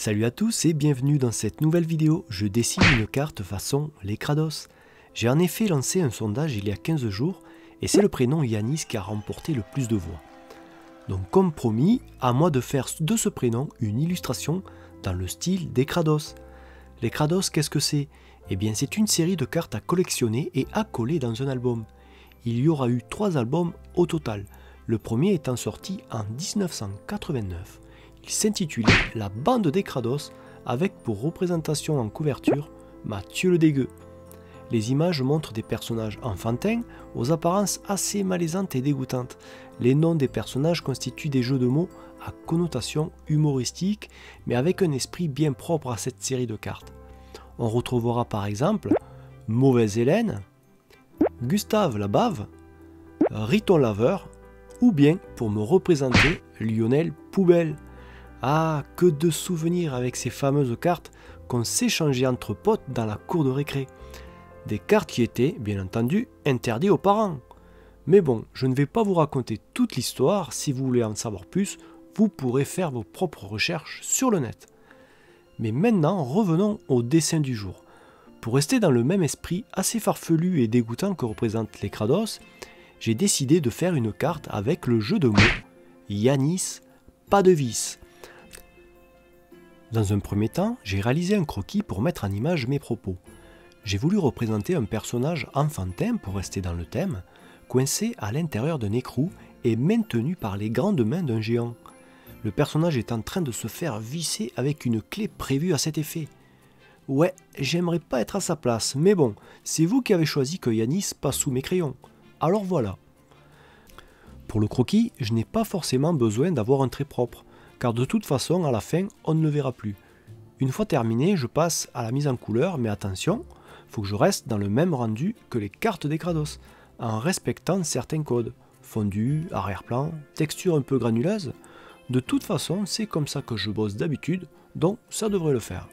Salut à tous et bienvenue dans cette nouvelle vidéo. Je dessine une carte façon les Krados. J'ai en effet lancé un sondage il y a 15 jours et c'est le prénom Yanis qui a remporté le plus de voix. Donc comme promis, à moi de faire de ce prénom une illustration dans le style des Krados. Les Krados, qu'est-ce que c'est? Eh bien c'est une série de cartes à collectionner et à coller dans un album. Il y aura eu 3 albums au total, le premier étant sorti en 1989. Il s'intitulait La Bande des Krados, avec pour représentation en couverture Mathieu le Dégueu. Les images montrent des personnages enfantins aux apparences assez malaisantes et dégoûtantes. Les noms des personnages constituent des jeux de mots à connotation humoristique, mais avec un esprit bien propre à cette série de cartes. On retrouvera par exemple Mauvaise Hélène, Gustave la Bave, Riton Laveur, ou bien, pour me représenter, Lionel Poubelle. Ah, que de souvenirs avec ces fameuses cartes qu'on s'échangeait entre potes dans la cour de récré. Des cartes qui étaient, bien entendu, interdites aux parents. Mais bon, je ne vais pas vous raconter toute l'histoire. Si vous voulez en savoir plus, vous pourrez faire vos propres recherches sur le net. Mais maintenant, revenons au dessin du jour. Pour rester dans le même esprit assez farfelu et dégoûtant que représentent les Krados, j'ai décidé de faire une carte avec le jeu de mots Yanis, pas de vis. Dans un premier temps, j'ai réalisé un croquis pour mettre en image mes propos. J'ai voulu représenter un personnage enfantin pour rester dans le thème, coincé à l'intérieur d'un écrou et maintenu par les grandes mains d'un géant. Le personnage est en train de se faire visser avec une clé prévue à cet effet. Ouais, j'aimerais pas être à sa place, mais bon, c'est vous qui avez choisi que Yanis passe sous mes crayons. Alors voilà. Pour le croquis, je n'ai pas forcément besoin d'avoir un trait propre, car de toute façon, à la fin, on ne le verra plus. Une fois terminé, je passe à la mise en couleur, mais attention, il faut que je reste dans le même rendu que les cartes des Krados, en respectant certains codes. Fondu, arrière-plan, texture un peu granuleuse. De toute façon, c'est comme ça que je bosse d'habitude, donc ça devrait le faire.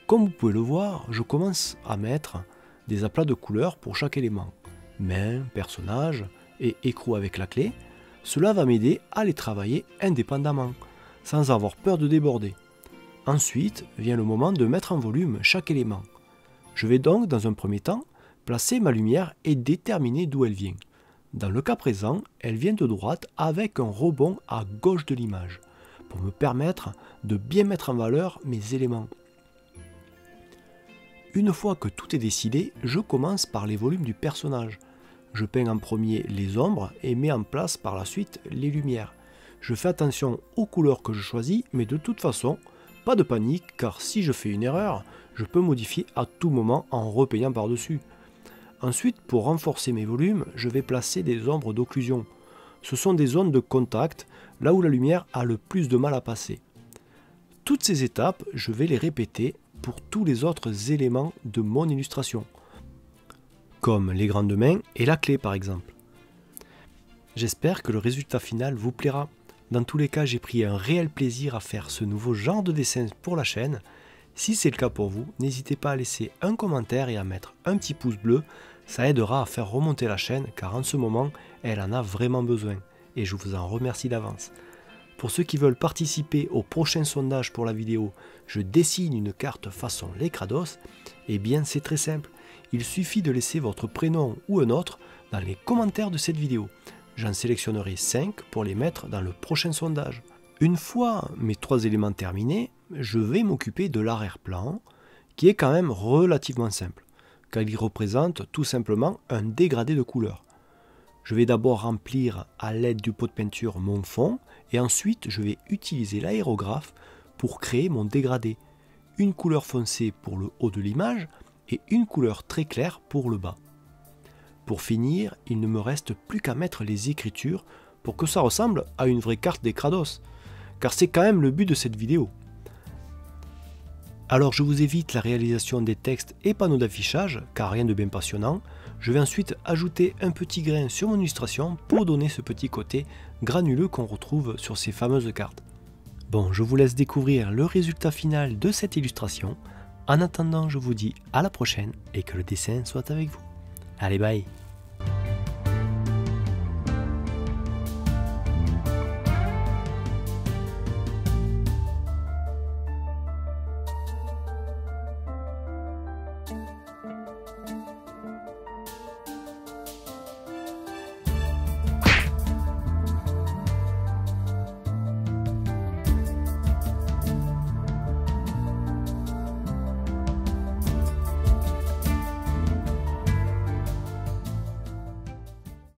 Comme vous pouvez le voir, je commence à mettre des aplats de couleurs pour chaque élément. Main, personnage et écrou avec la clé. Cela va m'aider à les travailler indépendamment, sans avoir peur de déborder. Ensuite vient le moment de mettre en volume chaque élément. Je vais donc dans un premier temps placer ma lumière et déterminer d'où elle vient. Dans le cas présent, elle vient de droite avec un rebond à gauche de l'image, pour me permettre de bien mettre en valeur mes éléments. Une fois que tout est décidé, je commence par les volumes du personnage. Je peins en premier les ombres et mets en place par la suite les lumières. Je fais attention aux couleurs que je choisis, mais de toute façon, pas de panique, car si je fais une erreur, je peux modifier à tout moment en repeignant par-dessus. Ensuite, pour renforcer mes volumes, je vais placer des ombres d'occlusion. Ce sont des zones de contact, là où la lumière a le plus de mal à passer. Toutes ces étapes, je vais les répéter pour tous les autres éléments de mon illustration, comme les grandes mains et la clé par exemple. J'espère que le résultat final vous plaira. Dans tous les cas, j'ai pris un réel plaisir à faire ce nouveau genre de dessin pour la chaîne. Si c'est le cas pour vous, n'hésitez pas à laisser un commentaire et à mettre un petit pouce bleu. Ça aidera à faire remonter la chaîne car en ce moment, elle en a vraiment besoin. Et je vous en remercie d'avance. Pour ceux qui veulent participer au prochain sondage pour la vidéo, je dessine une carte façon les Krados, eh bien c'est très simple. Il suffit de laisser votre prénom ou un autre dans les commentaires de cette vidéo. J'en sélectionnerai 5 pour les mettre dans le prochain sondage. Une fois mes 3 éléments terminés, je vais m'occuper de l'arrière-plan, qui est quand même relativement simple, car il représente tout simplement un dégradé de couleur. Je vais d'abord remplir à l'aide du pot de peinture mon fond, et ensuite je vais utiliser l'aérographe pour créer mon dégradé. Une couleur foncée pour le haut de l'image, et une couleur très claire pour le bas. Pour finir, il ne me reste plus qu'à mettre les écritures pour que ça ressemble à une vraie carte des Krados, car c'est quand même le but de cette vidéo. Alors je vous évite la réalisation des textes et panneaux d'affichage, car rien de bien passionnant. Je vais ensuite ajouter un petit grain sur mon illustration pour donner ce petit côté granuleux qu'on retrouve sur ces fameuses cartes. Bon, je vous laisse découvrir le résultat final de cette illustration. En attendant, je vous dis à la prochaine et que le dessin soit avec vous. Allez, bye!